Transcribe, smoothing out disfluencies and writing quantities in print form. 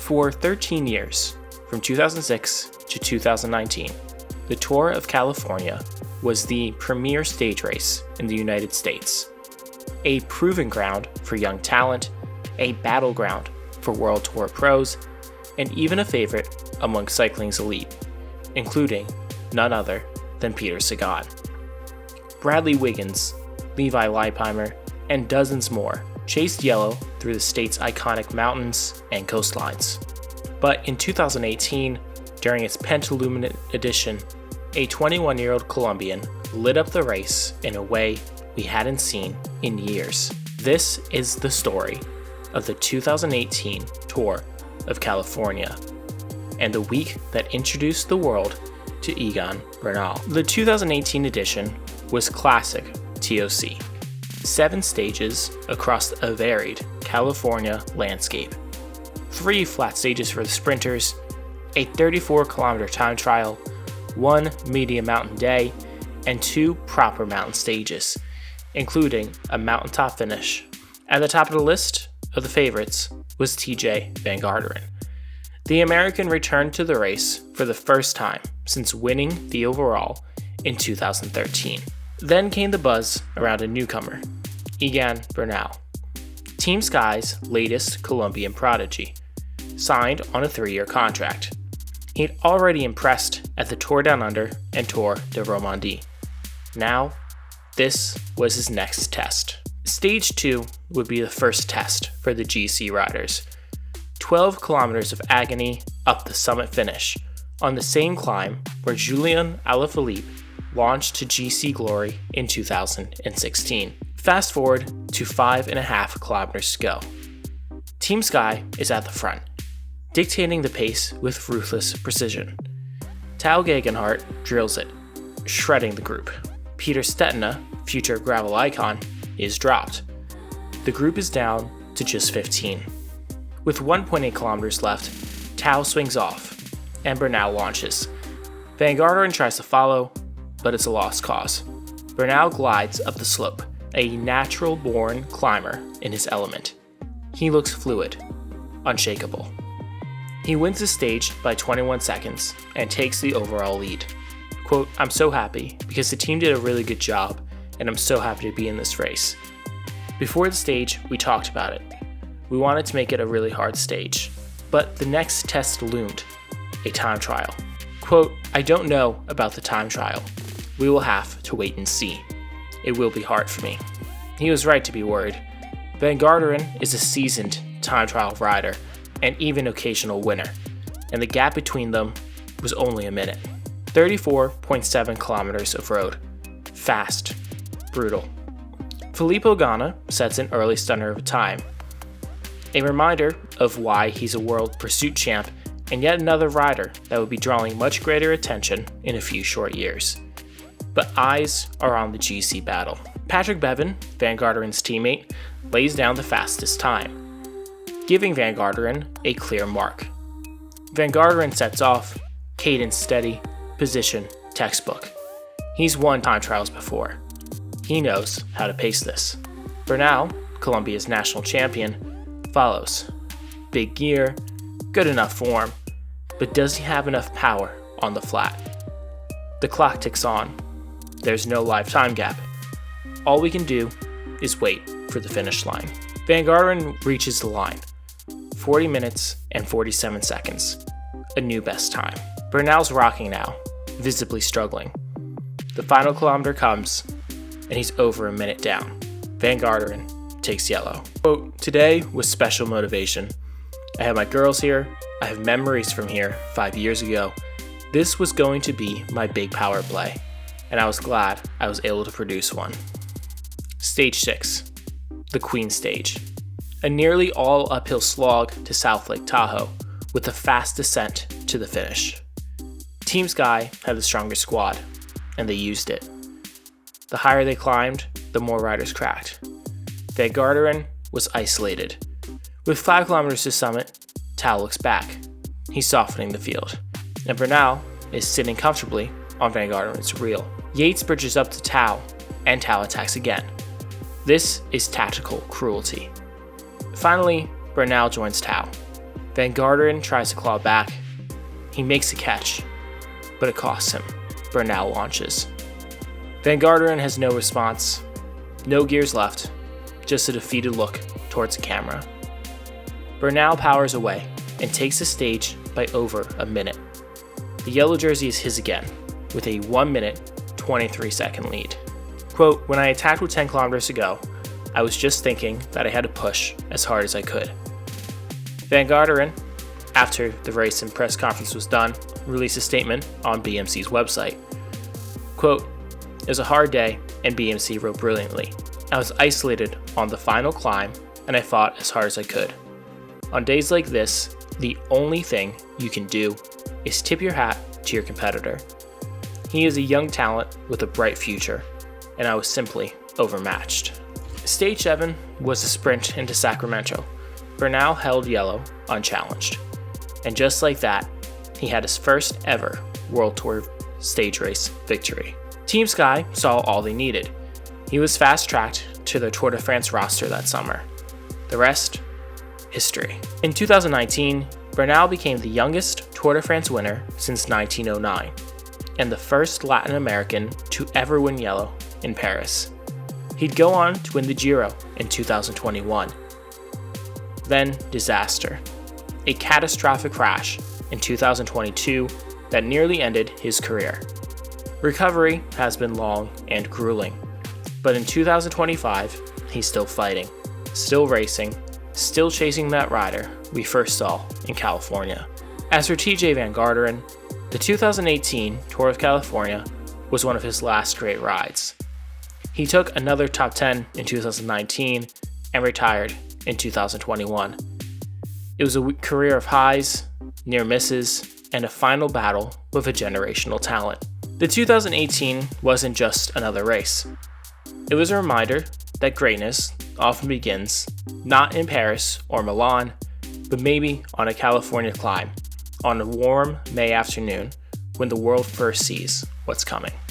For 13 years, from 2006 to 2019, the Tour of California was the premier stage race in the United States, a proving ground for young talent, a battleground for World Tour pros, and even a favorite among cycling's elite, including none other than Peter Sagan. Bradley Wiggins, Levi Leipheimer, and dozens more chased yellow through the state's iconic mountains and coastlines. But in 2018, during its Pentaluminate edition, a 21-year-old Colombian lit up the race in a way we hadn't seen in years. This is the story of the 2018 Tour of California, and the week that introduced the world to Egan Bernal. The 2018 edition was classic TOC. 7 stages across a varied California landscape. 3 flat stages for the sprinters, a 34-kilometer time trial, 1 medium mountain day, and 2 proper mountain stages, including a mountaintop finish. At the top of the list of the favorites was TJ Van Garderen. The American returned to the race for the first time since winning the overall in 2013. Then came the buzz around a newcomer, Egan Bernal, Team Sky's latest Colombian prodigy, signed on a 3-year contract. He'd already impressed at the Tour Down Under and Tour de Romandie. Now, this was his next test. Stage 2 would be the first test for the GC riders. 12 kilometers of agony up the summit finish, on the same climb where Julian Alaphilippe launched to GC glory in 2016. Fast forward to 5.5 kilometers to go. Team Sky is at the front, dictating the pace with ruthless precision. Tao Gegenhardt drills it, shredding the group. Peter Stetina, future gravel icon, is dropped. The group is down to just 15. With 1.8 kilometers left, Tao swings off, and Bernal launches. Van Garderen tries to follow, but it's a lost cause. Bernal glides up the slope, a natural-born climber in his element. He looks fluid, unshakable. He wins the stage by 21 seconds and takes the overall lead. Quote, "I'm so happy because the team did a really good job, and I'm so happy to be in this race. Before the stage, we talked about it. We wanted to make it a really hard stage, but the next test loomed, a time trial. Quote, I don't know about the time trial. We will have to wait and see. It will be hard for me." He was right to be worried. Van Garderen is a seasoned time trial rider and even occasional winner, and the gap between them was only a minute. 34.7 kilometers of road. Fast. Brutal. Filippo Ganna sets an early stunner of a time. A reminder of why he's a world pursuit champ and yet another rider that would be drawing much greater attention in a few short years. But eyes are on the GC battle. Patrick Bevan, Van Garderen's teammate, lays down the fastest time, giving Van Garderen a clear mark. Van Garderen sets off, cadence steady, position textbook. He's won time trials before. He knows how to pace this. Bernal, Colombia's national champion, follows. Big gear, good enough form, but does he have enough power on the flat? The clock ticks on. There's no live time gap. All we can do is wait for the finish line. Van Garderen reaches the line. 40 minutes and 47 seconds. A new best time. Bernal's rocking now, visibly struggling. The final kilometer comes, and he's over a minute down. Van Garderen takes yellow. Quote, "Today was special motivation. I have my girls here. I have memories from here 5 years ago. This was going to be my big power play, and I was glad I was able to produce one." Stage 6, the Queen Stage. A nearly all uphill slog to South Lake Tahoe with a fast descent to the finish. Team Sky had the stronger squad, and they used it. The higher they climbed, the more riders cracked. Van Garderen was isolated. With 5 kilometers to summit, Tao looks back. He's softening the field. And Bernal is sitting comfortably on Van Garderen's reel. Yates bridges up to Tao, and Tao attacks again. This is tactical cruelty. Finally, Bernal joins Tao. Van Garderen tries to claw back. He makes a catch, but it costs him. Bernal launches. Van Garderen has no response, no gears left, just a defeated look towards the camera. Bernal powers away and takes the stage by over a minute. The yellow jersey is his again, with a 1 minute, 23 second lead. Quote, "When I attacked with 10 kilometers to go, I was just thinking that I had to push as hard as I could." Van Garderen, after the race and press conference was done, released a statement on BMC's website. Quote, "It was a hard day, and BMC wrote brilliantly. I was isolated on the final climb, and I fought as hard as I could. On days like this, the only thing you can do is tip your hat to your competitor. He is a young talent with a bright future, and I was simply overmatched." Stage 7 was a sprint into Sacramento. Bernal held yellow unchallenged. And just like that, he had his first ever World Tour stage race victory. Team Sky saw all they needed. He was fast-tracked to the Tour de France roster that summer. The rest, history. In 2019, Bernal became the youngest Tour de France winner since 1909, and the first Latin American to ever win yellow in Paris. He'd go on to win the Giro in 2021. Then disaster. A catastrophic crash in 2022 that nearly ended his career. Recovery has been long and grueling, but in 2025, he's still fighting, still racing, still chasing that rider we first saw in California. As for TJ Van Garderen, the 2018 Tour of California was one of his last great rides. He took another top 10 in 2019 and retired in 2021. It was a career of highs, near misses, and a final battle with a generational talent. The 2018 wasn't just another race. It was a reminder that greatness often begins not in Paris or Milan, but maybe on a California climb on a warm May afternoon when the world first sees what's coming.